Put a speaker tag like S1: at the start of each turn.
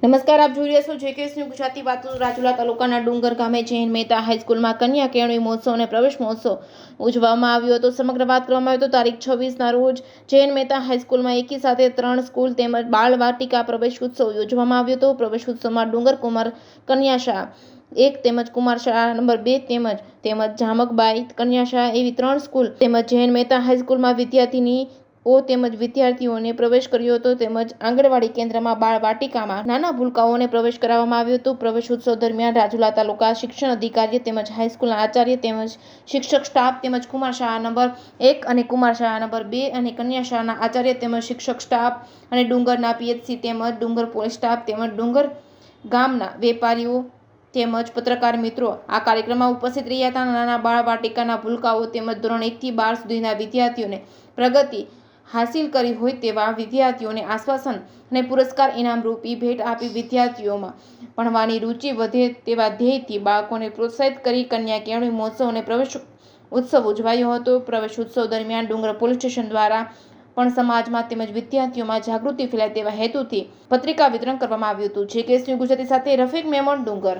S1: નમસ્કાર, આપ જોઈ રહ્યા છો જેકેએસ ન્યૂઝ ગુજરાતી વાતો। રાજુલા તાલુકાના ડુંગર ગામે જૈન મહેતા હાઈસ્કૂલમાં કન્યા કેળવણી મહોત્સવ અને પ્રવેશ મહોત્સવ ઉજવવામાં આવ્યો હતો। સમગ્ર વાત કરવામાં આવે તો તારીખ 26ના રોજ જૈન મહેતા હાઈસ્કૂલમાં એકી સાથે 3 સ્કૂલ તેમજ બાળ વાટિકા પ્રવેશ ઉત્સવ યોજવામાં આવ્યો હતો। પ્રવેશ ઉત્સવમાં ડુંગર કુમાર કન્યા શાળા 1 તેમજ કુમાર શાળા નંબર 2 તેમજ જામકબાઈ કન્યા શાળા એવી 3 સ્કૂલ તેમજ જૈન મહેતા હાઈસ્કૂલમાં વિદ્યાર્થીની તેમજ વિદ્યાર્થીઓને પ્રવેશ કર્યો હતો। તેમજ આંગણવાડી કેન્દ્રમાં બાળ વાટિકામાં નાના ભૂલકાઓને પ્રવેશ કરાવવામાં આવ્યો હતો। પ્રવેશ ઉત્સવ દરમિયાન રાજુલા તાલુકા શિક્ષણ અધિકારી તેમજ હાઈસ્કૂલના આચાર્ય તેમજ શિક્ષક સ્ટાફ તેમજ કુમાર શાળા નંબર 1 અને કુમાર શાળા નંબર 2 અને કન્યા શાળાના આચાર્ય તેમજ શિક્ષક સ્ટાફ અને ડુંગરના પીએચસી તેમજ ડુંગર પોલીસ સ્ટાફ તેમજ ડુંગર ગામના વેપારીઓ તેમજ પત્રકાર મિત્રો આ કાર્યક્રમમાં ઉપસ્થિત રહ્યા હતા। નાના બાળ વાટિકાના ભૂલકાઓ તેમજ ધોરણ 1 થી 12 સુધીના વિદ્યાર્થીઓને પ્રગતિ હાસિલ કરી હોય તેવા વિદ્યાર્થીઓને આશ્વાસન અને પુરસ્કાર ઇનામ રૂપી ભેટ આપી વિદ્યાર્થીઓમાં ભણવાની રુચિ વધે તેવા ધ્યેયથી બાળકોને પ્રોત્સાહિત કરી કન્યા કેળવણી મહોત્સવ અને પ્રવેશ ઉત્સવ ઉજવાયો હતો। પ્રવેશ ઉત્સવ દરમિયાન ડુંગર પોલીસ સ્ટેશન દ્વારા પણ સમાજમાં તેમજ વિદ્યાર્થીઓમાં જાગૃતિ ફેલાય તેવા હેતુથી પત્રિકા વિતરણ કરવામાં આવ્યું હતું। જેકેએસ ન્યૂઝ ગુજરાતી સાથે રફીક મેમણ, ડુંગર।